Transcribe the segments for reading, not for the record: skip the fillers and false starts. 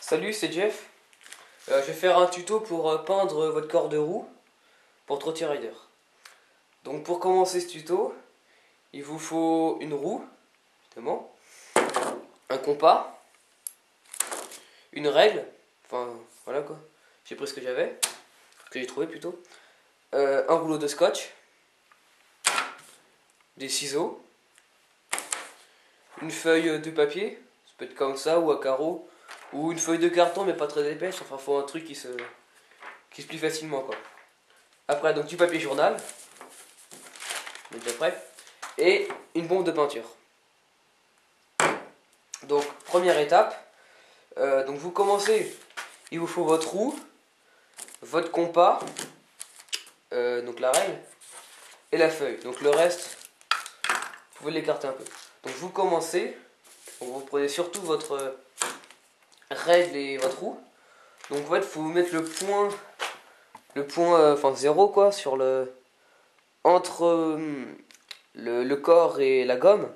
Salut, c'est Jeff. Je vais faire un tuto pour peindre votre corps de roue pour Trotty Rider. Donc pour commencer ce tuto, il vous faut une roue, évidemment, un compas, une règle, enfin voilà quoi, j'ai pris ce que j'avais, que j'ai trouvé plutôt, un rouleau de scotch, des ciseaux, une feuille de papier, ça peut être comme ça ou à carreaux, ou une feuille de carton mais pas très épaisse, enfin faut un truc qui se plie facilement quoi. Après donc du papier journal, on est déjà prêt, et une bombe de peinture. Donc première étape, donc vous commencez, il vous faut votre roue, votre compas, donc la règle, et la feuille. Donc le reste, vous pouvez l'écarter un peu. Donc vous commencez, donc vous prenez surtout votre règle et votre roue. Donc en fait, il faut vous mettre le point, enfin 0 quoi, sur entre le corps et la gomme.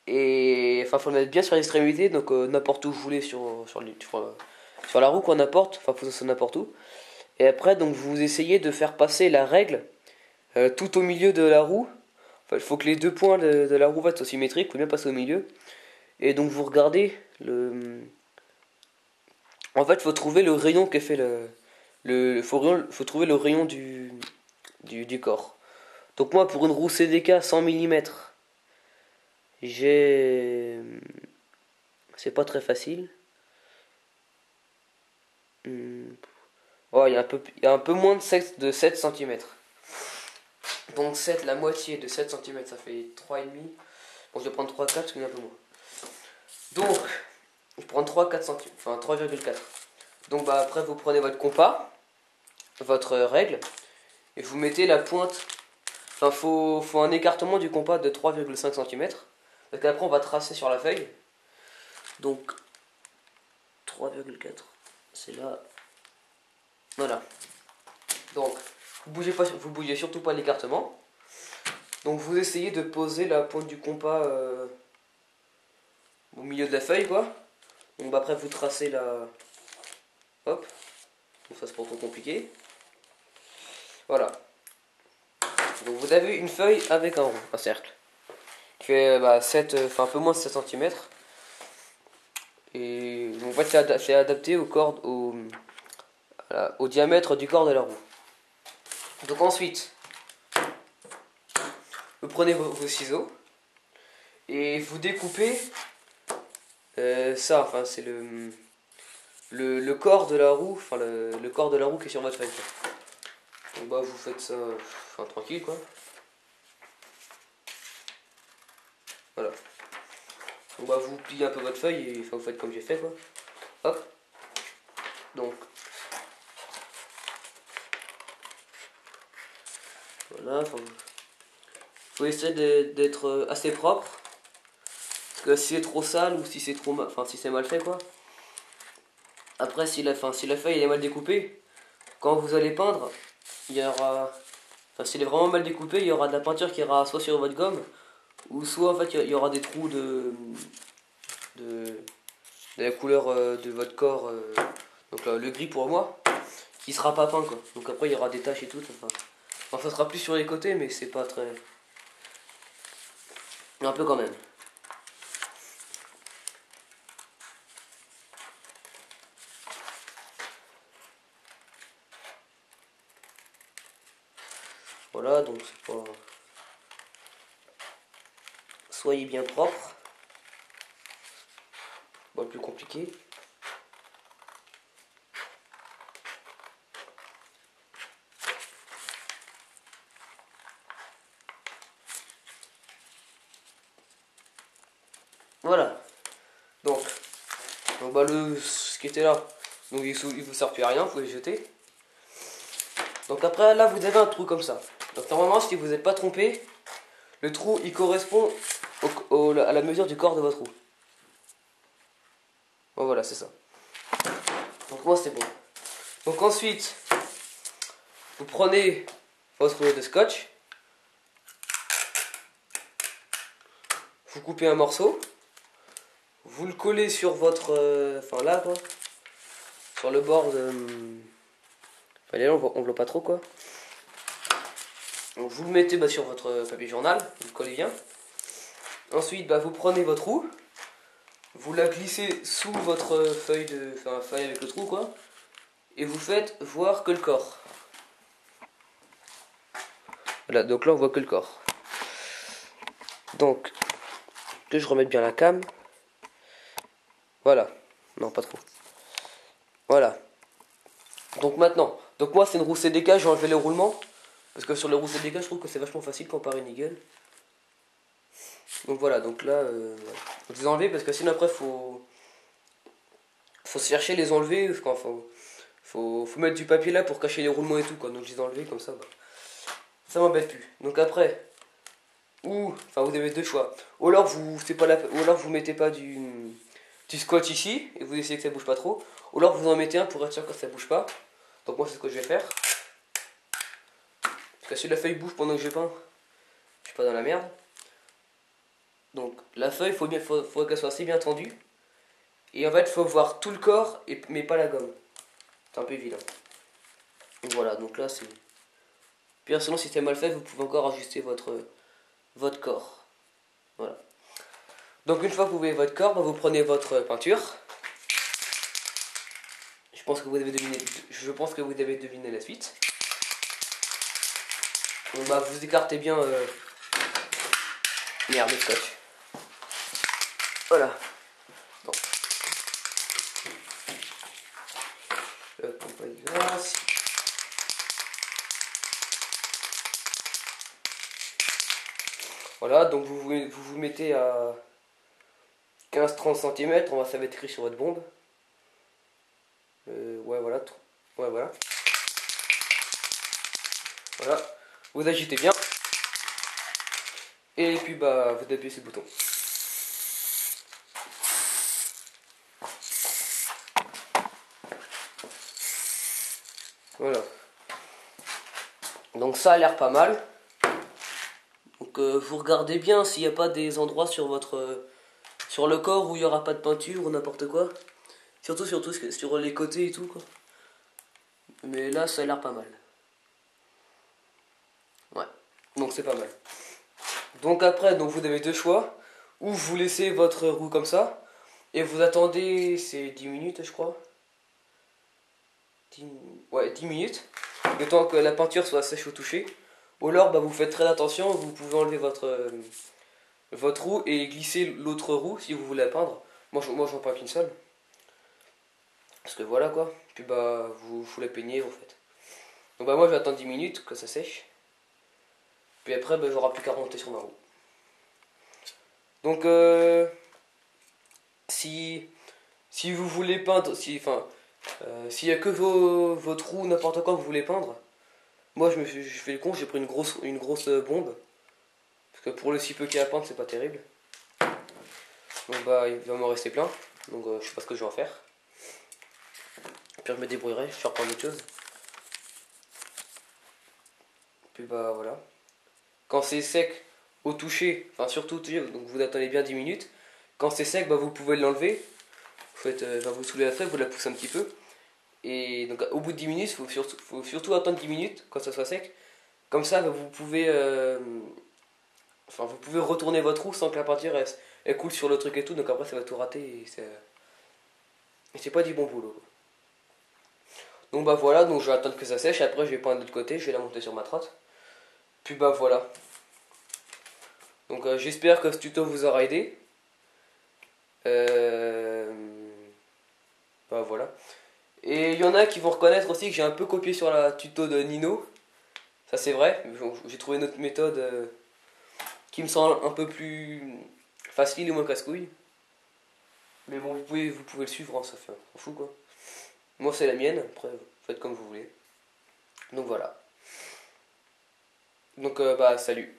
Et enfin, faut le mettre bien sur l'extrémité, donc n'importe où vous voulez sur la roue, quoi, n'importe, enfin, faut ça n'importe où. Et après, donc vous essayez de faire passer la règle tout au milieu de la roue. Enfin, il faut que les deux points de la roue soient symétriques, il faut bien passer au milieu. Et donc vous regardez le. En fait, il faut trouver le rayon que fait faut trouver le rayon du corps. Donc moi, pour une roue CDK 100 mm, j'ai. C'est pas très facile. Oh, il y a un peu moins de 7 cm. Donc 7, la moitié de 7 cm, ça fait 3,5. Bon, je vais prendre 3,4 parce qu'il y a un peu moins. Donc, je prends 3,4 cm, enfin 3,4. Donc bah après, vous prenez votre compas, votre règle, et vous mettez la pointe. Enfin, faut un écartement du compas de 3,5 cm. Parce qu'après, on va tracer sur la feuille. Donc, 3,4, c'est là. Voilà. Donc, vous bougez surtout pas l'écartement. Donc vous essayez de poser la pointe du compas au milieu de la feuille, quoi. Donc bah, après vous tracez la. Hop. Donc ça c'est pas trop compliqué. Voilà. Donc vous avez une feuille avec un rond, un cercle. Qui fait 7, enfin un peu moins de 7 cm. Et donc, en fait c'est adapté au diamètre du corps de la roue. Donc ensuite, vous prenez vos ciseaux et vous découpez ça, enfin c'est le corps de la roue, enfin le corps de la roue qui est sur votre feuille. Donc bah vous faites ça enfin, tranquille quoi. Voilà. Donc bah vous pliez un peu votre feuille et enfin, vous faites comme j'ai fait quoi. Hop. Donc voilà, faut essayer d'être assez propre. Parce que si c'est trop sale ou si c'est trop enfin si c'est mal fait quoi. Après si la feuille est mal découpée, quand vous allez peindre, il y aura. Enfin si elle est vraiment mal découpée, il y aura de la peinture qui ira soit sur votre gomme, ou soit en fait il y aura des trous de, de la couleur de votre corps, donc le gris pour moi, qui sera pas peint quoi. Donc après il y aura des taches et tout. Enfin ça sera plus sur les côtés, mais c'est pas très. Un peu quand même. Voilà, donc c'est pas. Soyez bien propre. Pas le plus compliqué. Voilà. Donc bah ce qui était là, donc il vous sert plus à rien, vous pouvez le jeter. Donc après là vous avez un trou comme ça. Donc normalement si vous n'êtes pas trompé, le trou il correspond à la mesure du corps de votre roue. Bon voilà c'est ça. Donc moi c'est bon. Donc ensuite vous prenez votre rouleau de scotch, vous coupez un morceau, vous le collez sur votre, enfin là quoi, sur le bord de... Enfin, là, on voit pas trop quoi. Donc vous le mettez sur votre papier journal, vous le collez bien. Ensuite, vous prenez votre roue, vous la glissez sous votre feuille feuille avec le trou quoi, et vous faites voir que le corps. Voilà, donc là on voit que le corps. Donc, que je remette bien la cam. Voilà. Non, pas trop. Voilà. Donc maintenant, donc moi c'est une roue CDK, j'ai enlevé le roulement. Parce que sur les roues CDK, je trouve que c'est vachement facile comparé à une Eagle. Donc voilà, donc là, voilà. Faut les enlever parce que sinon après faut se chercher les enlever. Enfin, faut mettre du papier là pour cacher les roulements et tout quoi. Donc je les ai enlevés comme ça, ça m'embête plus. Donc après, enfin vous avez deux choix. Ou alors ou alors vous mettez pas du scotch ici et vous essayez que ça bouge pas trop. Ou alors vous en mettez un pour être sûr que ça bouge pas. Donc moi c'est ce que je vais faire. Parce que si la feuille bouge pendant que je peins, je suis pas dans la merde. Donc la feuille, faut qu'elle soit assez bien tendue. Et en fait, il faut voir tout le corps, mais pas la gomme. C'est un peu évident. Donc voilà, donc là c'est... Puis sinon, si c'est mal fait, vous pouvez encore ajuster votre corps. Voilà. Donc une fois que vous avez votre corps, vous prenez votre peinture. Je pense que vous avez deviné la suite. Donc vous écartez bien... Merde, le scotch. Voilà. Bon. Voilà, donc vous mettez à 15-30 cm, ça va être écrit sur votre bombe. Ouais, voilà. Ouais, voilà. Voilà. Vous agitez bien. Et puis vous appuyez sur le bouton. Voilà. Donc ça a l'air pas mal. Donc vous regardez bien s'il n'y a pas des endroits sur sur le corps où il n'y aura pas de peinture ou n'importe quoi. Surtout sur les côtés et tout quoi. Mais là ça a l'air pas mal. Ouais. Donc c'est pas mal. Donc après vous avez deux choix. Ou vous laissez votre roue comme ça. Et vous attendez, c'est 10 minutes je crois. Ouais, 10 minutes. Le temps que la peinture soit sèche au toucher. Ou alors vous faites très attention, vous pouvez enlever votre roue et glisser l'autre roue si vous voulez la peindre. Moi j'en peins qu'une seule. Parce que voilà quoi. Puis vous la peignez vous faites. Donc moi je vais attendre 10 minutes que ça sèche. Puis après j'aurai plus qu'à remonter sur ma roue. Donc si vous voulez peindre, s'il n'y a que votre roue, n'importe quoi que vous voulez peindre, moi je fais le con, j'ai pris une grosse bombe. Parce que pour le si peu qu'il y a à peindre, c'est pas terrible. Donc il va m'en rester plein. Donc je sais pas ce que je vais en faire. Puis je me débrouillerai, je vais reprendre autre chose. Puis voilà. Quand c'est sec au toucher, enfin surtout au toucher, donc vous attendez bien 10 minutes. Quand c'est sec, vous pouvez l'enlever. Vous soulevez la feuille, vous la poussez un petit peu. Et donc au bout de 10 minutes, faut surtout attendre 10 minutes quand ça soit sec. Comme ça, vous pouvez vous pouvez retourner votre roue sans que la peinture elle coule sur le truc et tout. Donc après ça va tout rater et c'est pas du bon boulot. Donc voilà, donc je vais attendre que ça sèche. Après je vais peindre de l'autre côté, je vais la monter sur ma trotte. Puis voilà. Donc j'espère que ce tuto vous aura aidé. Voilà. Et il y en a qui vont reconnaître aussi que j'ai un peu copié sur la tuto de Nino. Ça c'est vrai, j'ai trouvé une autre méthode qui me semble un peu plus facile et moins casse-couille. Mais bon, vous pouvez le suivre, hein, ça fait un fou quoi. Moi c'est la mienne, après faites comme vous voulez. Donc voilà. Donc salut.